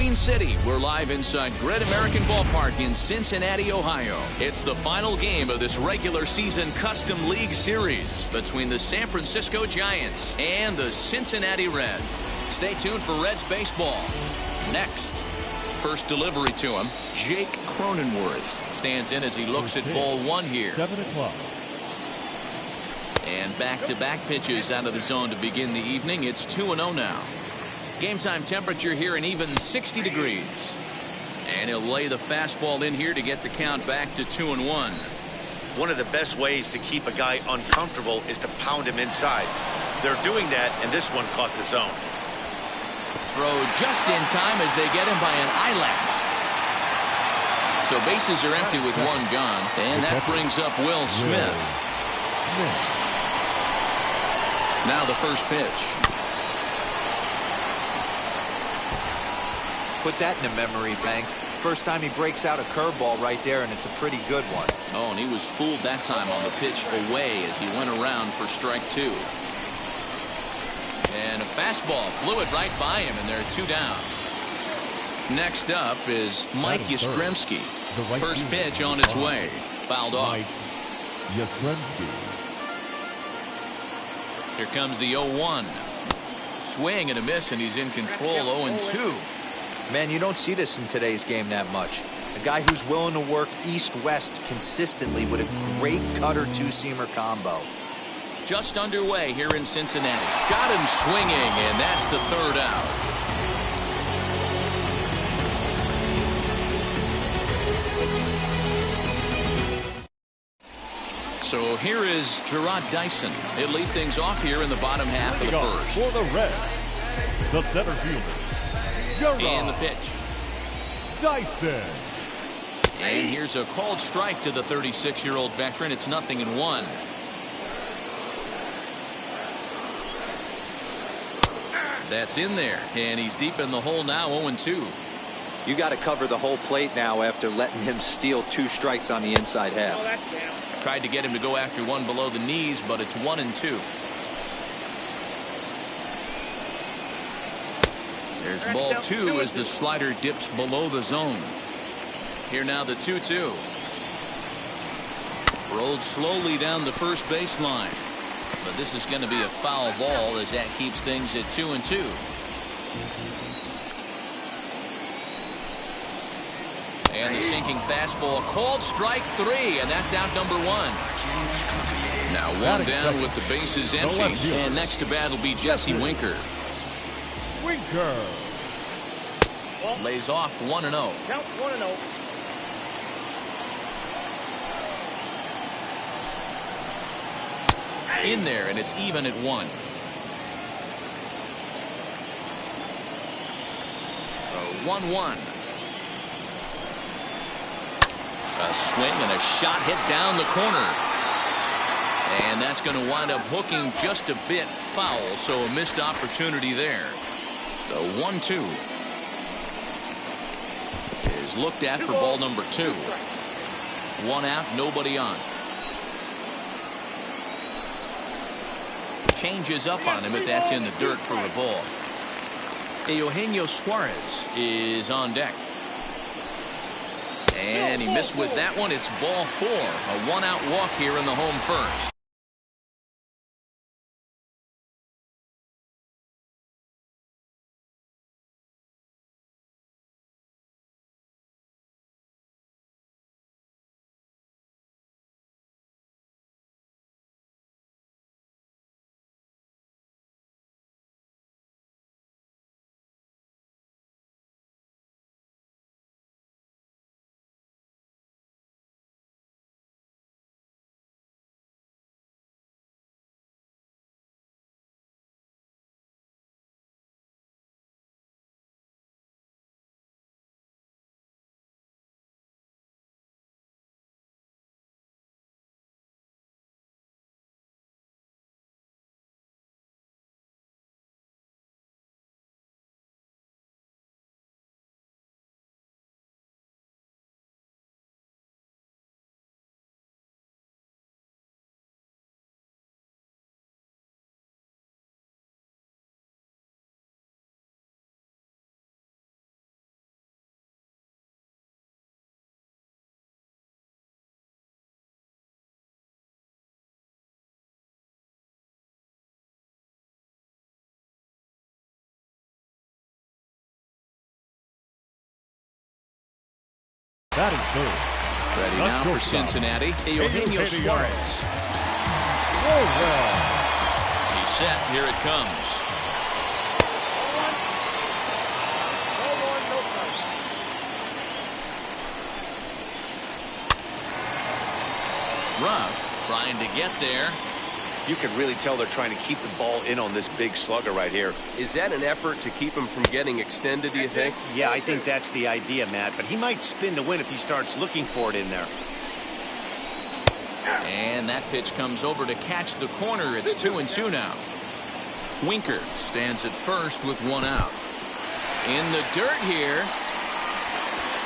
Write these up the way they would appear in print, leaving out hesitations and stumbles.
Queen City. We're live inside Great American Ballpark in Cincinnati, Ohio. It's the final game of this regular season Custom League Series between the San Francisco Giants and the Cincinnati Reds. Stay tuned for Reds baseball. Next, first delivery to him, Jake Cronenworth stands in as he looks at ball one here. 7 o'clock. And back-to-back pitches out of the zone to begin the evening. It's 2-0 now. Game time temperature here an even 60 degrees. And he'll lay the fastball in here to get the count back to 2-1. One of the best ways to keep a guy uncomfortable is to pound him inside. They're doing that, and this one caught the zone. Throw just in time as they get him by an eyelash. So bases are empty with one gone, and that brings up Will Smith. Now the first pitch. Put that in a memory bank. First time he breaks out a curveball right there, and it's a pretty good one. Oh, and he was fooled that time on the pitch away as he went around for strike two. And a fastball flew it right by him, and there are two down. Next up is Mike Yastrzemski. First pitch on its way. Fouled off. Yastrzemski. Here comes the 0-1. Swing and a miss, and he's in control. 0-2. Man, you don't see this in today's game that much. A guy who's willing to work east-west consistently with a great cutter two-seamer combo. Just underway here in Cincinnati. Got him swinging, and that's the third out. So here is Jarrod Dyson. He'll lead things off here in the bottom half of the first. For the Reds, the center fielder, Jarrod And the pitch. Dyson. And here's a called strike to the 36-year-old veteran. It's 0-1. That's in there, and he's deep in the hole now. 0-2. You got to cover the whole plate now after letting him steal two strikes on the inside half. Tried to get him to go after one below the knees, but it's 1-2. There's ball two as the slider dips below the zone. Here now the 2-2. Rolled slowly down the first baseline. But this is going to be a foul ball as that keeps things at 2-2. And the sinking fastball called strike three, and that's out number one. Now one down with the bases empty. And next to bat will be Jesse Winker. Winker. Lays off 1-0. Count 1-0. In there, and it's even at 1. 1-1. A swing and a shot hit down the corner. And that's going to wind up hooking just a bit foul, so a missed opportunity there. The 1-2 is looked at for ball number 2. One out, nobody on. Changes up on him, but that's in the dirt for a ball. Eugenio Suarez is on deck. And he missed with that one. It's ball 4. A one-out walk here in the home first. Batting third. Ready now for Cincinnati, Eugenio Suarez. He's set. Here it comes. Ruff trying to get there. You can really tell they're trying to keep the ball in on this big slugger right here. Is that an effort to keep him from getting extended, do you think? Yeah, I think that's the idea, Matt. But he might spin to win if he starts looking for it in there. And that pitch comes over to catch the corner. It's 2-2 now. Winker stands at first with one out. In the dirt here,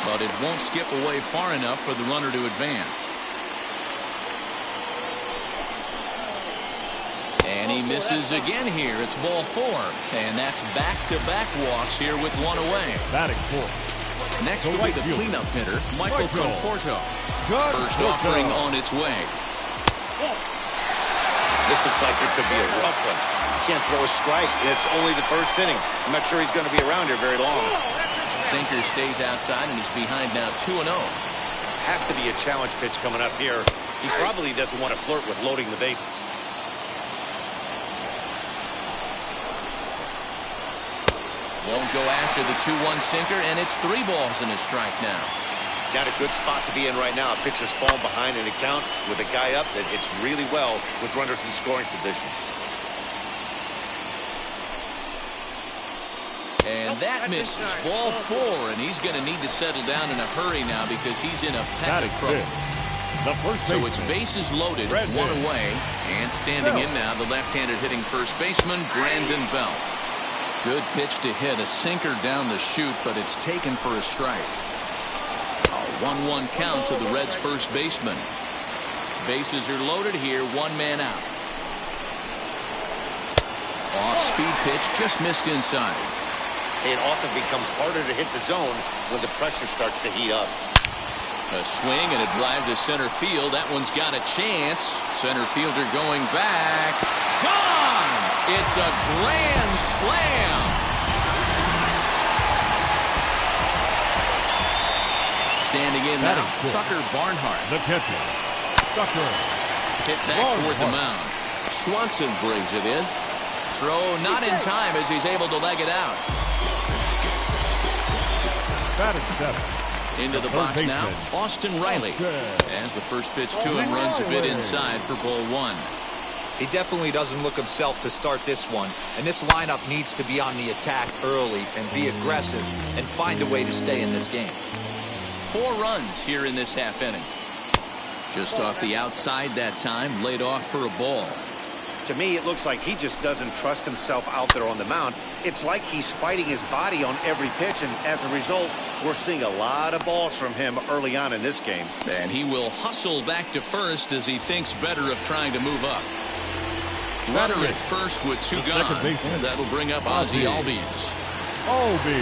but it won't skip away far enough for the runner to advance. And he misses again here. It's ball 4. And that's back-to-back walks here with one away. Batting fourth. Next will be the cleanup hitter, Michael Conforto. First offering on its way. This looks like it could be a rough one. Can't throw a strike. It's only the first inning. I'm not sure he's going to be around here very long. Sinker stays outside and is behind now 2-0. Has to be a challenge pitch coming up here. He probably doesn't want to flirt with loading the bases. Won't go after the 2-1 sinker, and it's 3 balls and a strike now. Not a good spot to be in right now. Pitcher's falling behind in the count with a guy up that hits really well with runners in scoring position. And that misses. Ball 4, and he's going to need to settle down in a hurry now because he's in a peck of trouble. So it's bases loaded, one away, and standing in now the left-handed hitting first baseman, Brandon Belt. Good pitch to hit, a sinker down the chute, but it's taken for a strike. A 1-1 count to the Reds' first baseman. Bases are loaded here, one man out. Off-speed pitch, just missed inside. It often becomes harder to hit the zone when the pressure starts to heat up. A swing and a drive to center field. That one's got a chance. Center fielder going back. Gone! It's a grand slam. Standing in now, Tucker Barnhart. The catcher, Tucker. Hit back toward the mound. Swanson brings it in. Throw not in time as he's able to leg it out. Batting 7. Into the box now, Austin Riley. As the first pitch to him runs a bit inside for ball 1. He definitely doesn't look himself to start this one, and this lineup needs to be on the attack early and be aggressive and find a way to stay in this game. 4 runs here in this half inning. Just off the outside that time, laid off for a ball. To me, it looks like he just doesn't trust himself out there on the mound. It's like he's fighting his body on every pitch, and as a result, we're seeing a lot of balls from him early on in this game. And he will hustle back to first as he thinks better of trying to move up. Runner at first with 2 gone. And that'll bring up Ozzie Albies.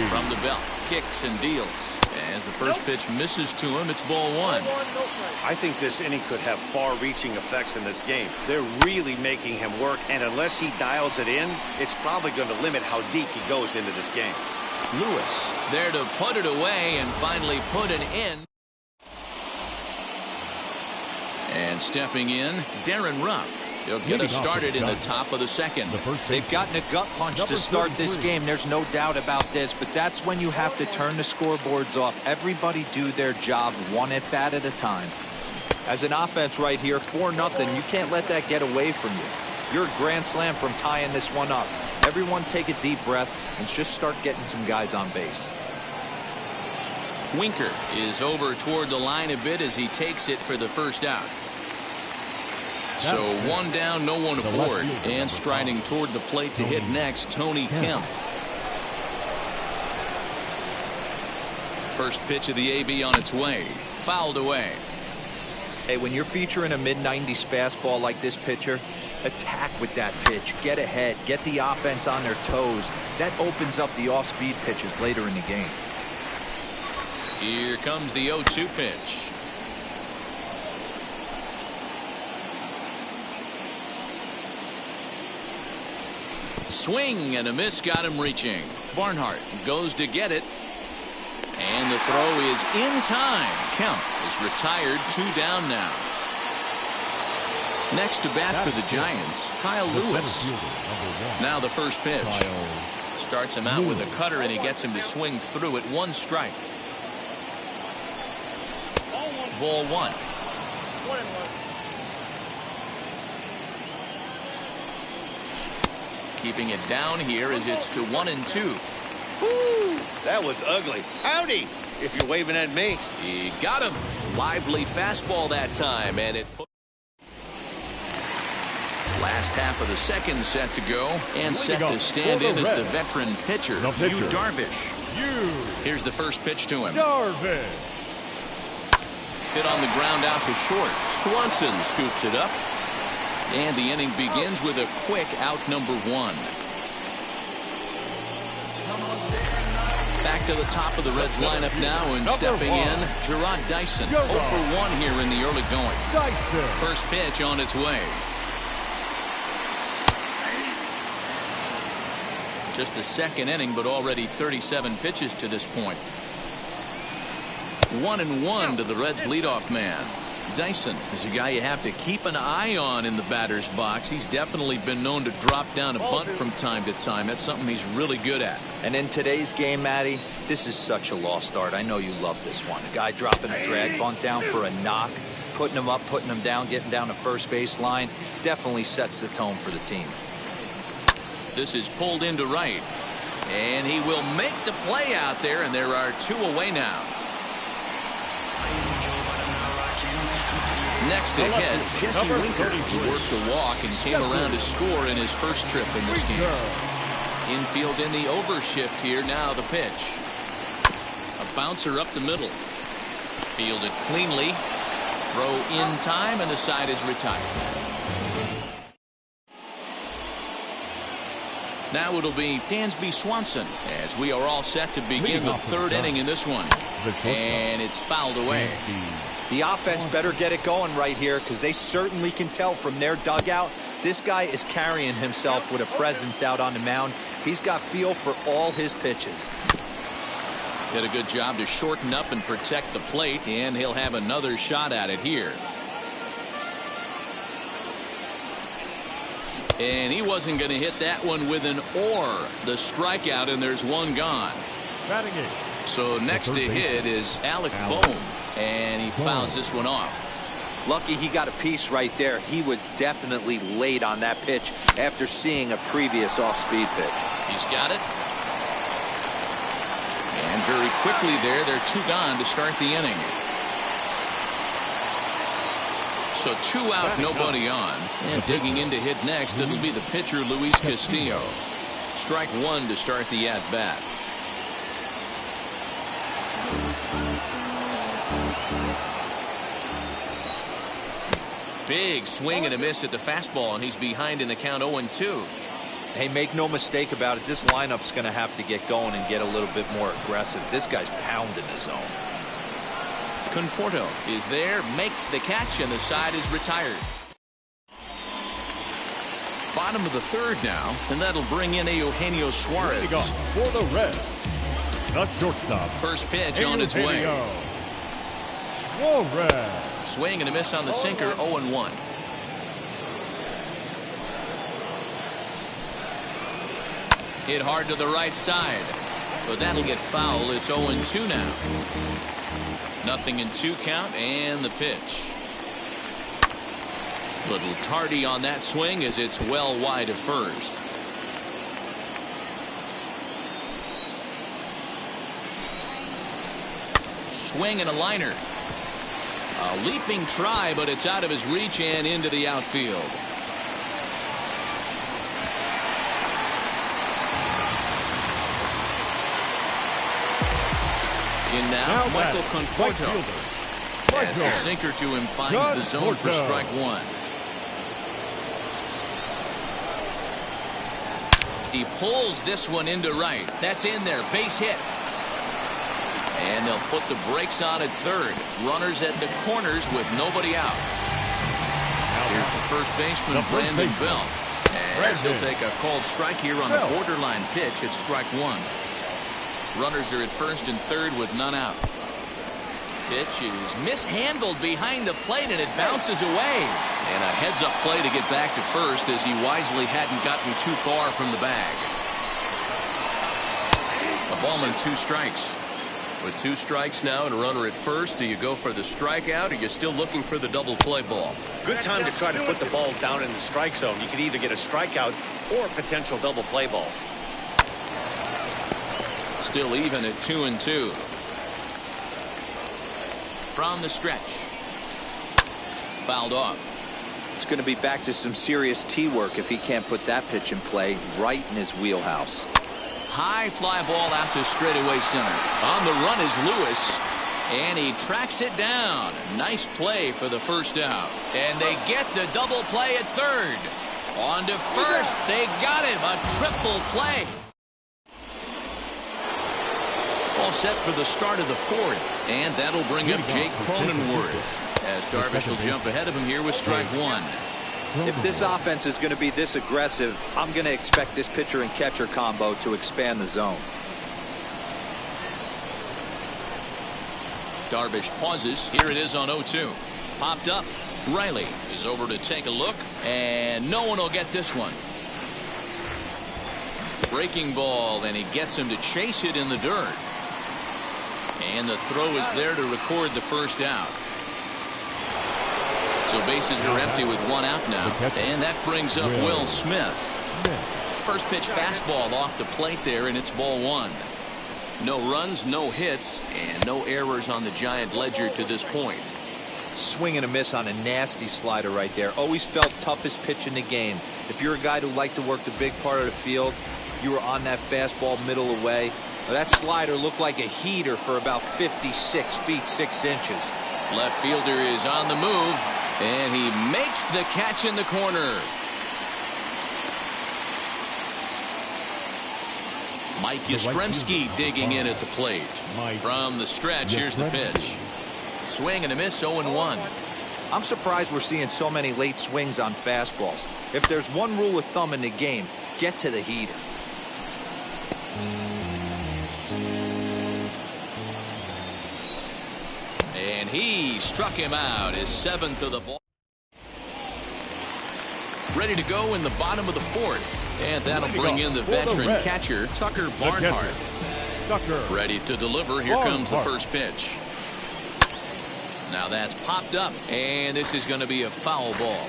From the belt, kicks and deals. As the first pitch misses to him, it's ball 1. I think this inning could have far-reaching effects in this game. They're really making him work, and unless he dials it in, it's probably going to limit how deep he goes into this game. Lewis is there to put it away and finally put an end. And stepping in, Darren Ruff. He'll get us started in the top of the second. They've gotten a gut punch to start this game. There's no doubt about this, but that's when you have to turn the scoreboards off. Everybody do their job one at bat at a time. As an offense right here, 4-0, you can't let that get away from you. You're a grand slam from tying this one up. Everyone take a deep breath and just start getting some guys on base. Winker is over toward the line a bit as he takes it for the first out. So 1 down, no one aboard. And striding toward the plate to hit next, Tony Kemp. First pitch of the AB on its way. Fouled away. Hey, when you're featuring a mid-90s fastball like this pitcher, attack with that pitch. Get ahead. Get the offense on their toes. That opens up the off-speed pitches later in the game. Here comes the 0-2 pitch. Swing and a miss got him reaching. Barnhart goes to get it. And the throw is in time. Kemp is retired. 2 down now. Next to bat for the Giants, Kyle Lewis. Now the first pitch. Starts him out with a cutter, and he gets him to swing through it. 1 strike. Ball 1. Keeping it down here as it's to 1-2. Woo! That was ugly. Howdy, if you're waving at me. He got him. Lively fastball that time, and it put. Last half of the second set to go, and set to stand in as the veteran pitcher, Yu Darvish. Here's the first pitch to him. Darvish. Hit on the ground out to short. Swanson scoops it up. And the inning begins with a quick out number 1. Back to the top of the Reds lineup now, and stepping in, Jarrod Dyson. 0 for 1 here in the early going. First pitch on its way. Just the second inning, but already 37 pitches to this point. 1-1 to the Reds leadoff man. Dyson is a guy you have to keep an eye on in the batter's box. He's definitely been known to drop down a bunt from time to time. That's something he's really good at. And in today's game, Matty, this is such a lost art. I know you love this one. A guy dropping a drag bunt down for a knock, putting him up, putting him down, getting down to first base line, definitely sets the tone for the team. This is pulled into right. And he will make the play out there, and there are 2 away now. Next to hit, Jesse Winker, who worked the walk and came around to score in his first trip in this game. Infield in the overshift here. Now the pitch. A bouncer up the middle. Fielded cleanly. Throw in time, and the side is retired. Now it'll be Dansby Swanson as we are all set to begin the third inning in this one. And it's fouled away. The offense better get it going right here, because they certainly can tell from their dugout this guy is carrying himself with a presence out on the mound. He's got feel for all his pitches. Did a good job to shorten up and protect the plate, and he'll have another shot at it here. And he wasn't going to hit that one with an or. The strikeout, and there's 1 gone. So next to hit is Alec Bohm, and he fouls this one off. Lucky he got a piece right there. He was definitely late on that pitch after seeing a previous off-speed pitch. He's got it. And very quickly there, they're 2 gone to start the inning. So 2 out, nobody on. And digging in to hit next, it'll be the pitcher, Luis Castillo. Strike 1 to start the at-bat. Big swing and a miss at the fastball, and he's behind in the count 0-2. Hey, make no mistake about it. This lineup's going to have to get going and get a little bit more aggressive. This guy's pounding his zone. Conforto is there, makes the catch, and the side is retired. Bottom of the third now, and that'll bring in Eugenio Suarez. For the Reds, the shortstop. First pitch on its way. Suarez. Swing and a miss on the sinker, 0-1. Hit hard to the right side, but that'll get foul. It's 0-2 now. 0-2 count, and the pitch. Little tardy on that swing as it's well wide of first. Swing and a liner. A leaping try, but it's out of his reach and into the outfield. In now Michael Conforto. As the sinker to him finds the zone for strike 1. He pulls this one into right. That's in there. Base hit. And they'll put the brakes on at third. Runners at the corners with nobody out. Here's the first baseman, Brandon Belt. As he'll take a called strike here on the borderline pitch at strike 1. Runners are at first and third with none out. Pitch is mishandled behind the plate, and it bounces away. And a heads-up play to get back to first, as he wisely hadn't gotten too far from the bag. A ball and 2 strikes. With 2 strikes now and a runner at first, do you go for the strikeout, or you're still looking for the double play ball? Good time to try to put the ball down in the strike zone. You could either get a strikeout or a potential double play ball. Still even at 2-2. From the stretch. Fouled off. It's going to be back to some serious tee work if he can't put that pitch in play right in his wheelhouse. High fly ball out to straightaway center. On the run is Lewis, and he tracks it down. Nice play for the first out. And they get the double play at third. On to first. They got him. A triple play. All set for the start of the 4th. And that'll bring up Jake Cronenworth, as Darvish will jump ahead of him here with strike 1. If this offense is going to be this aggressive, I'm going to expect this pitcher and catcher combo to expand the zone. Darvish pauses. Here it is on 0-2. Popped up. Riley is over to take a look, and no one will get this one. Breaking ball, and he gets him to chase it in the dirt. And the throw is there to record the first out. So bases are empty with 1 out now. And that brings up Will Smith. First pitch fastball off the plate there, and it's ball 1. No runs, no hits, and no errors on the Giant ledger to this point. Swing and a miss on a nasty slider right there. Always felt toughest pitch in the game. If you're a guy who liked to work the big part of the field, you were on that fastball middle away. That slider looked like a heater for about 56 feet 6 inches. Left fielder is on the move, and he makes the catch in the corner. Mike Yastrzemski digging in at the plate. From the stretch, here's the pitch. Swing and a miss, 0-1. I'm surprised we're seeing so many late swings on fastballs. If there's one rule of thumb in the game, get to the heater. And he struck him out, his 7th of the ball. Ready to go in the bottom of the 4th. And that'll bring in the veteran catcher, Tucker Barnhart. Ready to deliver. Here comes the first pitch. Now that's popped up, and this is going to be a foul ball.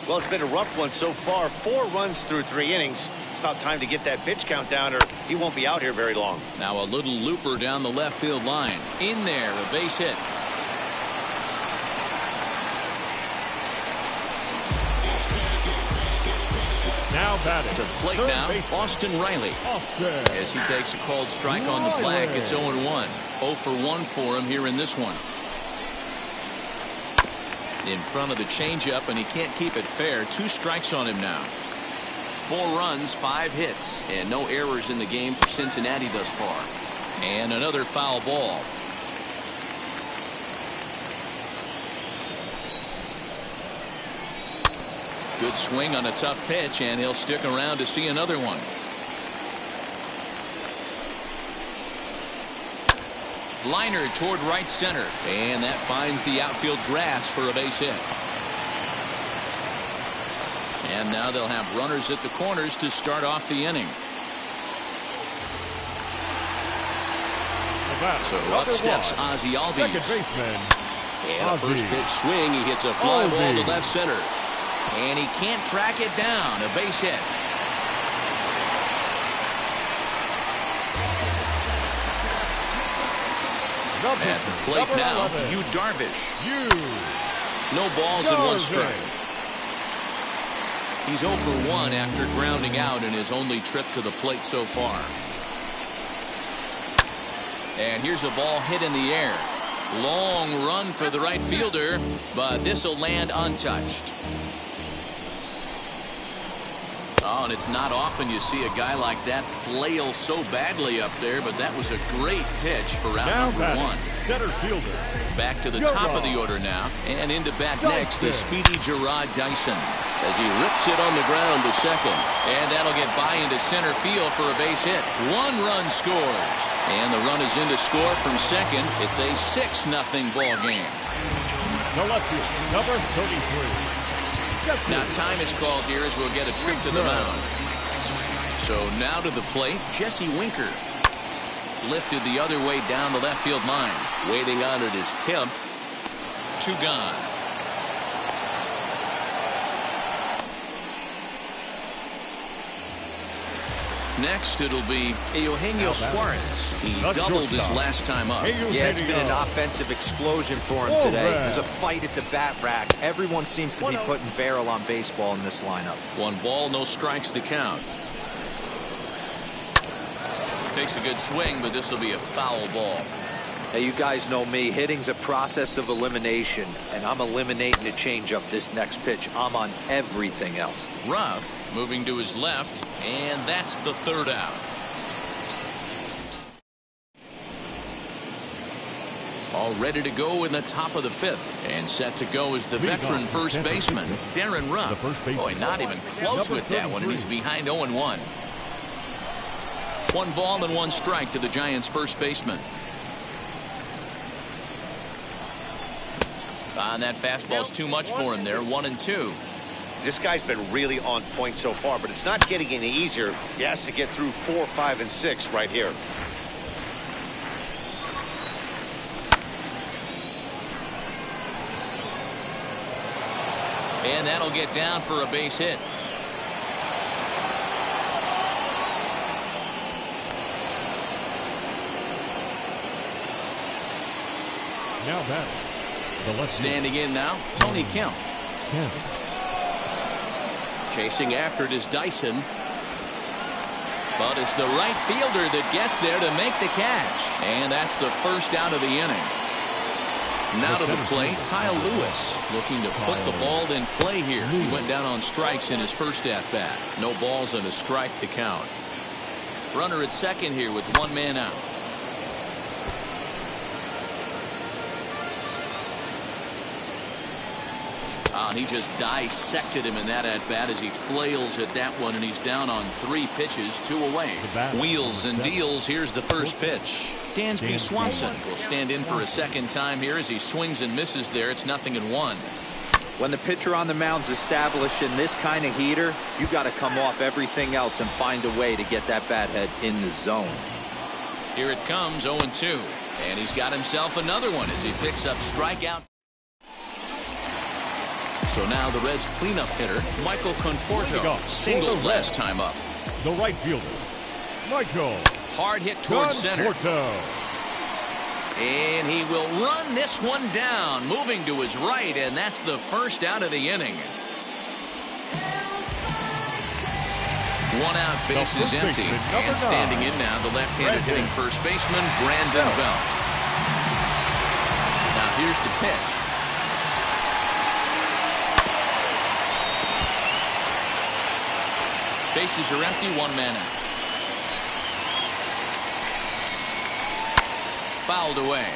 Well, it's been a rough one so far. 4 runs through 3 innings. It's about time to get that pitch count down, or he won't be out here very long. Now a little looper down the left field line. In there, a base hit. Now batting. To plate now, Austin Riley. As he takes a called strike on the black, it's 0-1. 0 for 1 for him here in this one. In front of the changeup, and he can't keep it fair. 2 strikes on him now. 4 runs, 5 hits, and no errors in the game for Cincinnati thus far. And another foul ball. Good swing on a tough pitch, and he'll stick around to see another one. Liner toward right center, and that finds the outfield grass for a base hit. And now they'll have runners at the corners to start off the inning. So up steps Ozzie Albies. And a first pitch swing. He hits a fly ball to left center. And he can't track it down. A base hit. At the plate now, Yu Darvish. No balls and 1 strike. He's 0 for 1 after grounding out in his only trip to the plate so far. And here's a ball hit in the air. Long run for the right fielder, but this will land untouched. Oh, and it's not often you see a guy like that flail so badly up there, but that was a great pitch for round number one. Center fielder. Back to the top of the order now, and into bat next, the speedy Jarrod Dyson as he rips it on the ground to second, and that'll get by into center field for a base hit. 1 run scores, and the run is in to score from second. It's a 6-0 ball game. The left field, number 33. Now time is called here as we'll get a trip to the mound. So now to the plate, Jesse Winker. Lifted the other way down the left field line. Waiting on it is Kemp. 2 gone. Next it'll be Eugenio Suarez. He doubled his last time up. Yeah, it's been an offensive explosion for him today. There's a fight at the bat rack. Everyone seems to be putting barrel on baseball in this lineup. 1 ball, no strikes to count. Takes a good swing, but this will be a foul ball. Hey, you guys know me. Hitting's a process of elimination, and I'm eliminating the changeup this next pitch. I'm on everything else. Ruff moving to his left, and that's the 3rd out. All ready to go in the top of the 5th, and set to go is the veteran first baseman, Darren Ruff. Boy, not even close with that one, and he's behind 0-1. 1 ball and 1 strike to the Giants' first baseman. And that fastball's too much for him there. 1-2. This guy's been really on point so far, but it's not getting any easier. He has to get through 4, 5, and 6 right here. And that'll get down for a base hit. Now batting. Standing in now, Tony Kemp. Chasing after it is Dyson. But it's the right fielder that gets there to make the catch. And that's the first out of the inning. Now to the plate, Kyle Lewis looking to put the ball in play here. He went down on strikes in his first at-bat. No balls and a strike to count. Runner at second here with 1 man out. And he just dissected him in that at-bat as he flails at that one, and he's down on 3 pitches, 2 away. Wheels and deals. Here's the first pitch. Dansby Swanson will stand in for a second time here as he swings and misses there. It's 0-1. When the pitcher on the mound's establishing this kind of heater, you got to come off everything else and find a way to get that bat head in the zone. Here it comes, 0-2. And he's got himself another one as he picks up strikeout. So now the Reds' cleanup hitter, Michael Conforto, singled last time up. The right fielder, Michael. Hard hit towards center. And he will run this one down, moving to his right, and that's the first out of the inning. 1 out, base is empty. And standing in now, the left-handed hitting first baseman, Brandon Belt. Now here's the pitch. Bases are empty, 1 man out. Fouled away.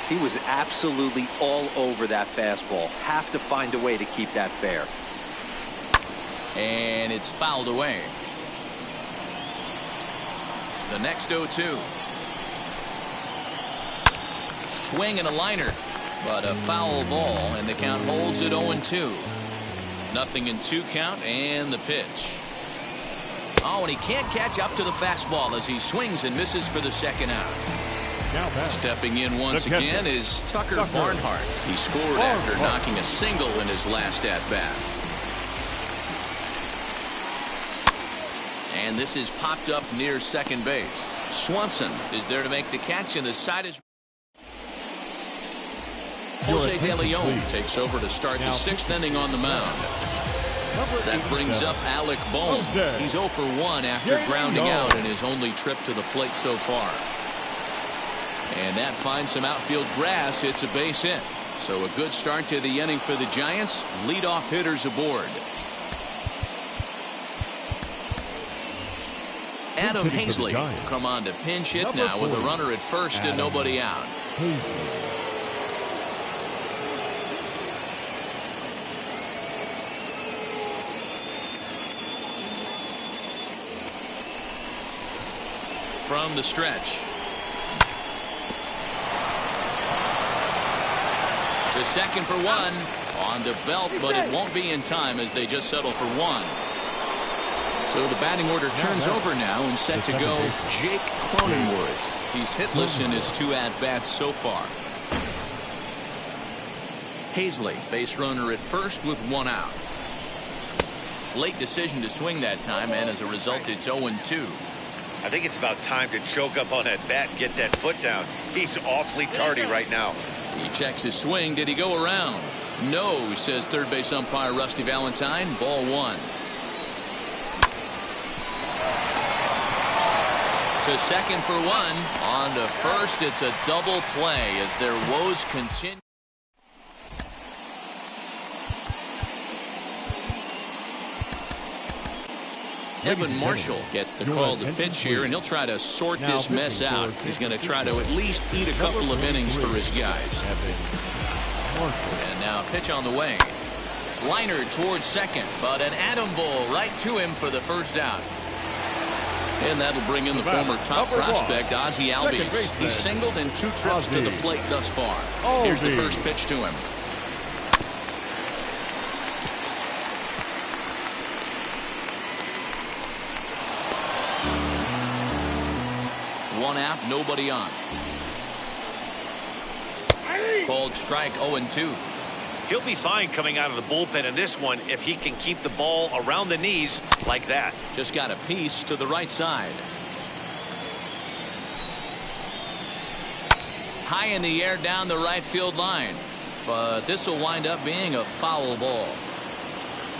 He was absolutely all over that fastball. Have to find a way to keep that fair. And it's fouled away. The next 0-2. Swing and a liner, but a foul ball, and the count holds at 0-2. 0-2 count, and the pitch. Oh, and he can't catch up to the fastball as he swings and misses for the second out. Stepping in once again is Tucker Barnhart. He scored after knocking a single in his last at-bat. And this is popped up near second base. Swanson is there to make the catch, and the side is... Jose De Leon takes over to start the 6th inning on the mound. That brings up Alec Bohm. He's 0 for 1 after grounding out in his only trip to the plate so far. And that finds some outfield grass. It's a base hit. So a good start to the inning for the Giants. Leadoff hitters aboard. Adam Hazley will come on to pinch hit now with a runner at first and nobody out. From the stretch. To second for one. On to Belt, but it won't be in time as they just settle for one. So the batting order turns over now and set to go Jake Cronenworth. He's hitless in his 2 at-bats so far. Hazley, base runner at first with 1 out. Late decision to swing that time, and as a result, it's 0-2. I think it's about time to choke up on that bat and get that foot down. He's awfully tardy right now. He checks his swing. Did he go around? No, says third base umpire Rusty Valentine. Ball 1. To second for 1. On to first. It's a double play as their woes continue. Evan Marshall gets the call to pitch here, and he'll try to sort this mess out. He's going to try to at least eat a couple of innings for his guys. And now pitch on the way. Liner towards second, but an atom ball right to him for the first out. And that'll bring in the former top prospect, Ozzie Albies. He's singled in 2 trips to the plate thus far. Here's the first pitch to him. One out, nobody on. Called strike 0-2. He'll be fine coming out of the bullpen in this one if he can keep the ball around the knees like that. Just got a piece to the right side. High in the air down the right field line. But this will wind up being a foul ball.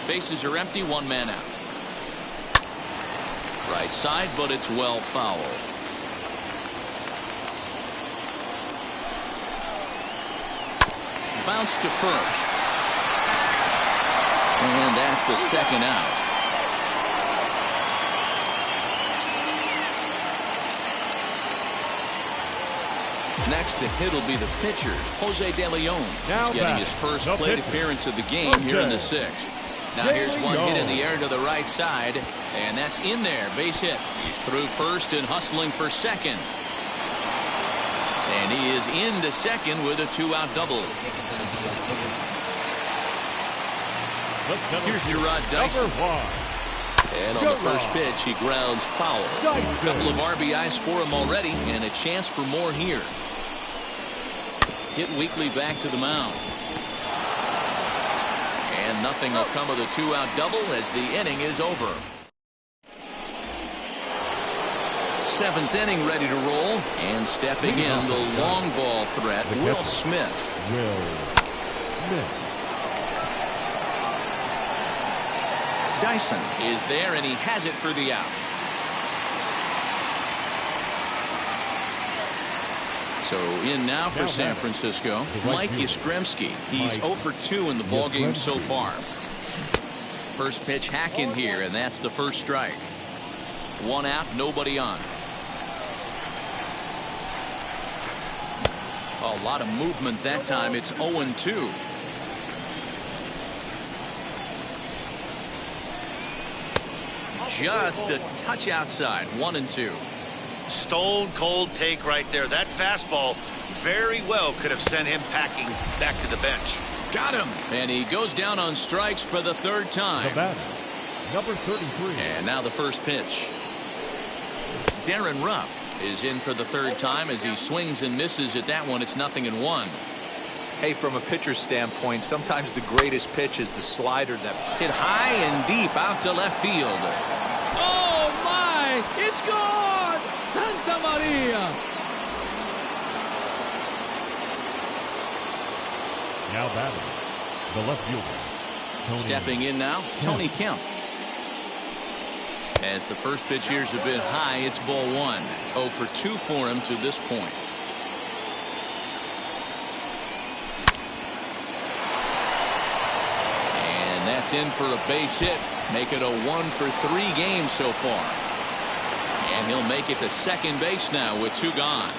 Bases are empty, 1 man out. Right side, but it's well fouled. Bounce to first. And that's the second out. Next to hit will be the pitcher, Jose De Leon. He's getting his first plate appearance of the game here in the 6th. Now here's one hit in the air to the right side, and that's in there. Base hit. He's through first and hustling for second. And he is into second with a 2-out double. Here's Gerard Dyson. And on the first pitch, he grounds foul. A couple of RBIs for him already, and a chance for more here. Hit weakly back to the mound. And nothing will come of the 2-out double as the inning is over. 7th inning ready to roll, and stepping in the long ball threat, Will Smith. Dyson is there, and he has it for the out. So in now for San Francisco, Mike Yastrzemski. He's 0 for 2 in the ballgame so far. First pitch hack in here, and that's the first strike. 1 out, nobody on. A lot of movement that time. It's 0-2. Just a touch outside. 1-2. Stone cold take right there. That fastball very well could have sent him packing back to the bench. Got him. And he goes down on strikes for the 3rd time. The batter, number 33. And now the first pitch. Darren Ruff is in for the 3rd time as he swings and misses at that one. It's 0-1. Hey, from a pitcher's standpoint, sometimes the greatest pitch is the slider that hit high and deep out to left field. Oh my! It's gone! Santa Maria! Now batting, the left fielder, Tony. Stepping in now, Tony Kemp. As the first pitch here's a bit high, it's ball 1. 0 for 2 for him to this point. And that's in for a base hit. Make it a 1 for 3 game so far. And he'll make it to second base now with 2 gone.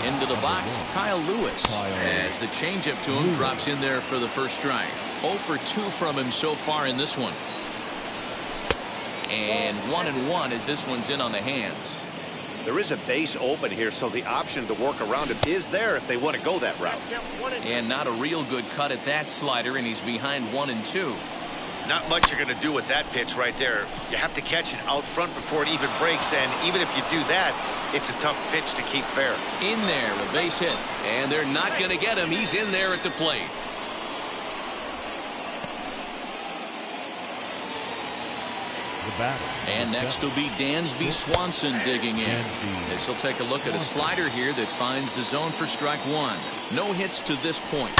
Into the box, Kyle Lewis. As the changeup to him drops in there for the first strike. 0 for 2 from him so far in this one. And 1-1 as this one's in on the hands. There is a base open here, so the option to work around him is there if they want to go that route. And not a real good cut at that slider, and he's behind 1-2. Not much you're going to do with that pitch right there. You have to catch it out front before it even breaks, and even if you do that, it's a tough pitch to keep fair. In there, a base hit, and they're not going to get him. He's in there at the plate. And next will be Dansby Swanson digging in. This will take a look at a slider here that finds the zone for strike 1. No hits to this point.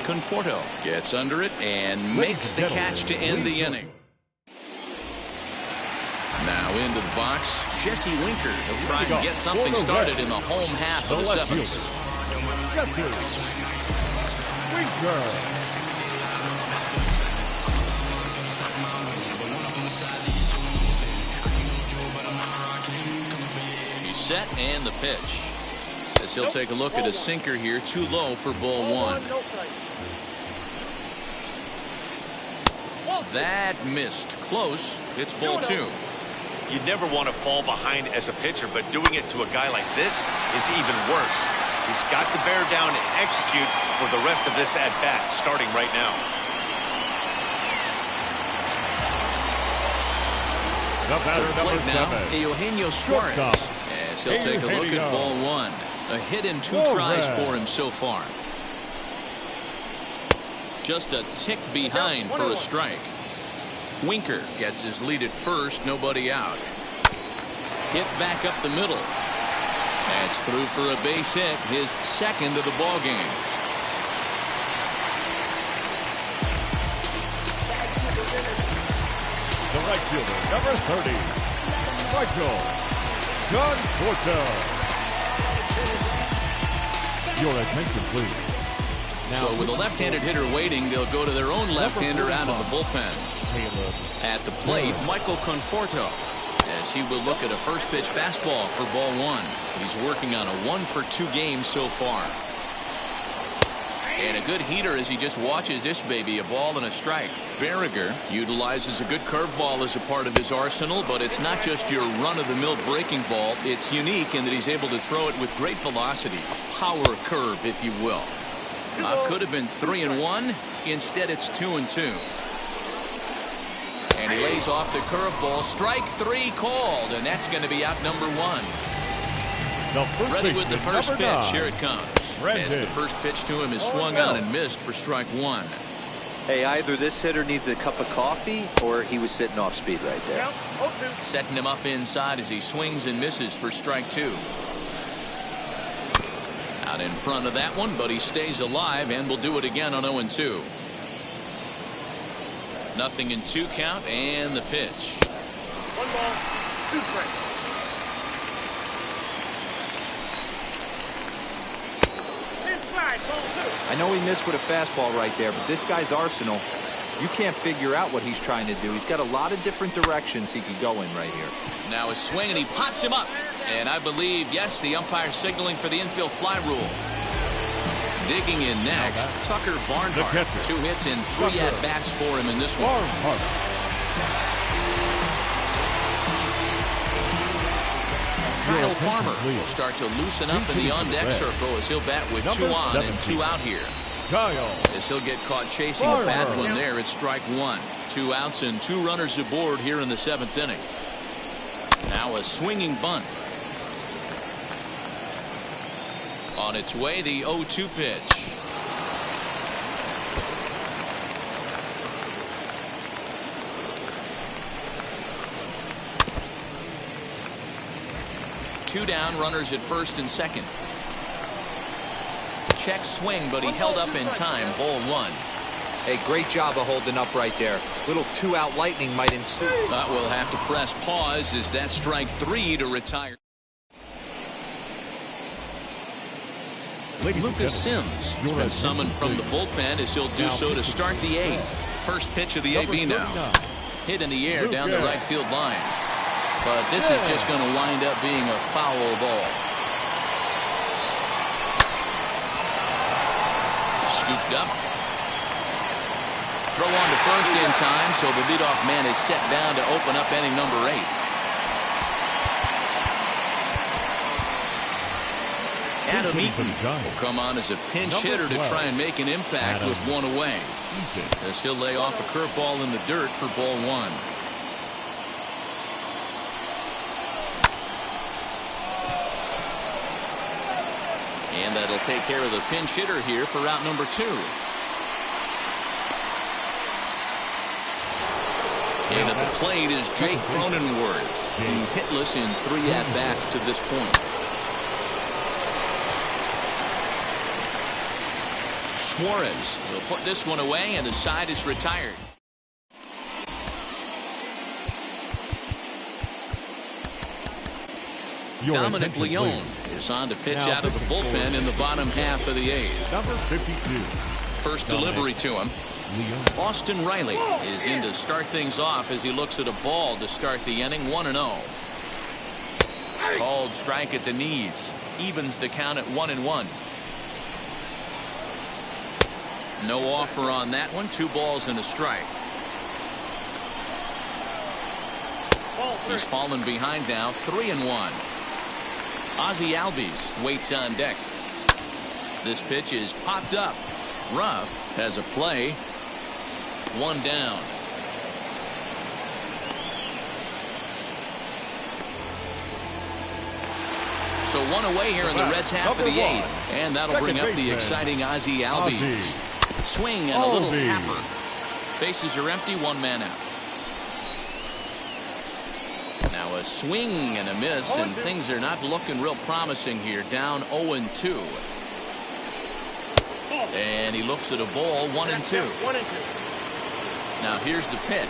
Conforto gets under it and makes the catch to end the inning. Now into the box, Jesse Winker. He'll try and get something started in the home half of the 7th. Jesse Winker. Set and the pitch. As he'll take a look at a sinker here, too low for ball 1. That missed. Close. It's ball 2. You never want to fall behind as a pitcher, but doing it to a guy like this is even worse. He's got to bear down and execute for the rest of this at-bat, starting right now. The batter, number 7. Eugenio Suarez. As he'll take a look at ball 1. A hit in 2 tries for him so far. Just a tick behind for a strike. Winker gets his lead at first, nobody out. Hit back up the middle. That's through for a base hit, his second of the ball game. The right fielder, number 30, Michael Conforto. Your attention, please. So with a left-handed hitter waiting, they'll go to their own left-hander out of the bullpen. At the plate, Michael Conforto, as he will look at a first pitch fastball for ball 1. He's working on a 1 for 2 game so far. And a good heater as he just watches this baby, a ball and a strike. Berriger utilizes a good curveball as a part of his arsenal, but it's not just your run-of-the-mill breaking ball. It's unique in that he's able to throw it with great velocity, a power curve, if you will. Could have been 3-1. Instead, it's 2-2. And he lays off the curveball. Strike 3 called, and that's going to be out number 1. Ready with the first pitch. 9. Here it comes. As the first pitch to him is swung on and missed for strike 1. Hey, either this hitter needs a cup of coffee or he was sitting off speed right there. Setting him up inside as he swings and misses for strike 2. Out in front of that one, but he stays alive and will do it again on 0-2. Nothing in 2 count, and the pitch. 1 ball, 2 strikes. I know he missed with a fastball right there, but this guy's arsenal, you can't figure out what he's trying to do. He's got a lot of different directions he could go in right here. Now a swing, and he pops him up. And I believe, yes, the umpire signaling for the infield fly rule. Digging in next, Tucker Barnhart. 2 hits and 3 at-bats for him in this one. Kyle Farmer will start to loosen up in the on-deck circle as he'll bat with 2 on and 2 out here. As he'll get caught chasing a bad one there at strike 1. 2 outs and 2 runners aboard here in the 7th inning. Now a swinging bunt. On its way, the 0-2 pitch. Two down, runners at first and second. Check swing, but he held up in time. Ball 1. Hey, great job of holding up right there. Little 2-out lightning might ensue. But we'll have to press pause as that strike 3 to retire. Lucas Sims has been summoned from the bullpen as he'll do so to start the 8th. First pitch of the AB now. Hit in the air down the right field line. But this is just going to wind up being a foul ball. Scooped up. Throw on to first in time, so the leadoff man is set down to open up inning number 8. Adam Eaton will come on as a pinch hitter to try and make an impact with one away. As he'll lay off a curveball in the dirt for ball 1. And that'll take care of the pinch hitter here for route number 2. And at the plate is Jake Cronenworth. He's hitless in 3 at-bats to this point. Suarez will put this one away, and the side is retired. Dominic Leone is on to pitch out of the bullpen in the bottom half of the 8th. Number 52. First delivery to him. Austin Riley is in to start things off as he looks at a ball to start the inning. 1-0. Called strike at the knees. Evens the count at 1-1. No offer on that one. 2 balls and a strike. He's fallen behind now. 3-1. Ozzie Albies waits on deck. This pitch is popped up. Ruff has a play. 1 down. So 1 away here in the Reds' half of the 8th. And that'll bring up the exciting Ozzie Albies. Swing and a little tapper. Bases are empty. 1 man out. Now a swing and a miss, and things are not looking real promising here. Down 0-2. And he looks at a ball. 1-2. Now here's the pitch.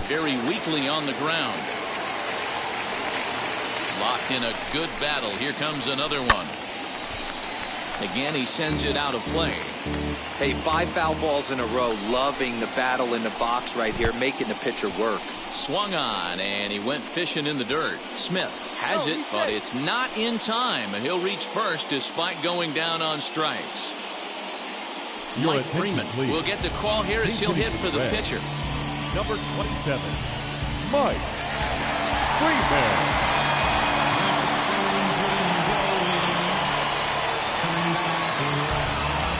Very weakly on the ground. Locked in a good battle. Here comes another one. Again, he sends it out of play. Hey, 5 foul balls in a row. Loving the battle in the box right here, making the pitcher work. Swung on, and he went fishing in the dirt. Smith has it, but it's not in time, and he'll reach first despite going down on strikes. Mike Freeman will get the call here as he'll hit for the pitcher. Number 27, Mike Freeman.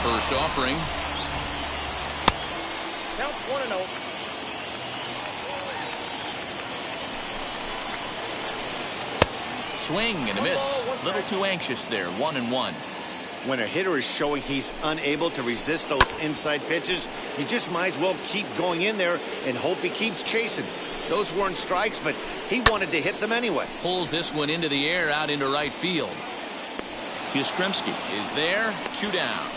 First offering. Count 1-0. Swing and a miss. A little too anxious there. 1-1. When a hitter is showing he's unable to resist those inside pitches, you just might as well keep going in there and hope he keeps chasing. Those weren't strikes, but he wanted to hit them anyway. Pulls this one into the air out into right field. Yastrzemski is there. 2 down.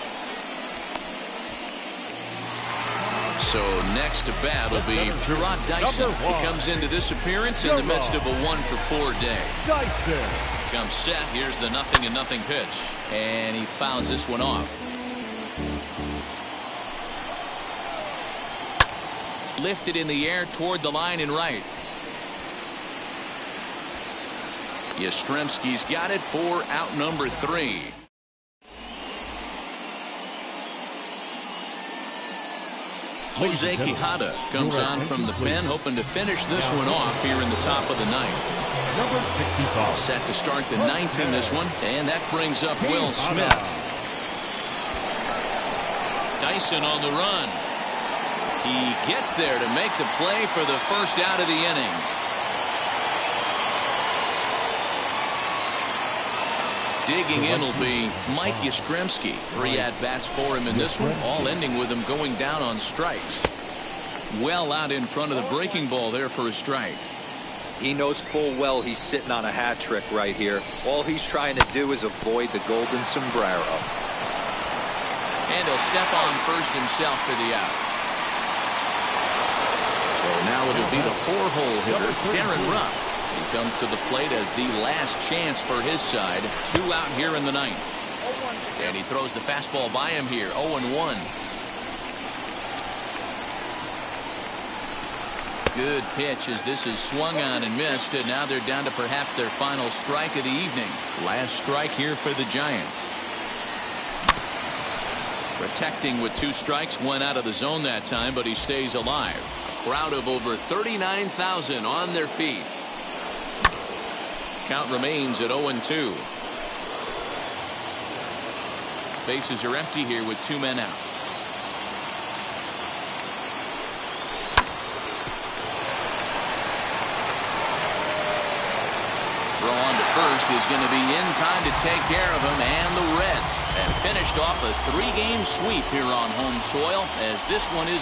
So next to bat will be Gerard Dyson. He comes into this appearance in the midst of a 1-for-4 day. Dyson comes set. Here's the 0-0 pitch. And he fouls this one off. Lifted in the air toward the line and right. Yastrzemski's got it for out number 3. Jose Quijada comes on from the pen, hoping to finish this one off here in the top of the 9th. Number 65. Set to start the 9th in this one, and that brings up Will Smith. Dyson on the run. He gets there to make the play for the first out of the inning. Digging in will be Mike Yastrzemski. 3 at-bats for him in this one, all ending with him going down on strikes. Well out in front of the breaking ball there for a strike. He knows full well he's sitting on a hat trick right here. All he's trying to do is avoid the golden sombrero. And he'll step on first himself for the out. So now it'll be the 4-hole hitter, Darren Ruff. He comes to the plate as the last chance for his side. 2 out here in the 9th. And he throws the fastball by him here. 0-1. Good pitch as this is swung on and missed, and now they're down to perhaps their final strike of the evening. Last strike here for the Giants. Protecting with 2 strikes, 1 out of the zone that time, but he stays alive. A crowd of over 39,000 on their feet. Count remains at 0-2. Bases are empty here with 2 men out. Throw on to first is going to be in time to take care of him, and the Reds have finished off a 3-game sweep here on home soil as this one is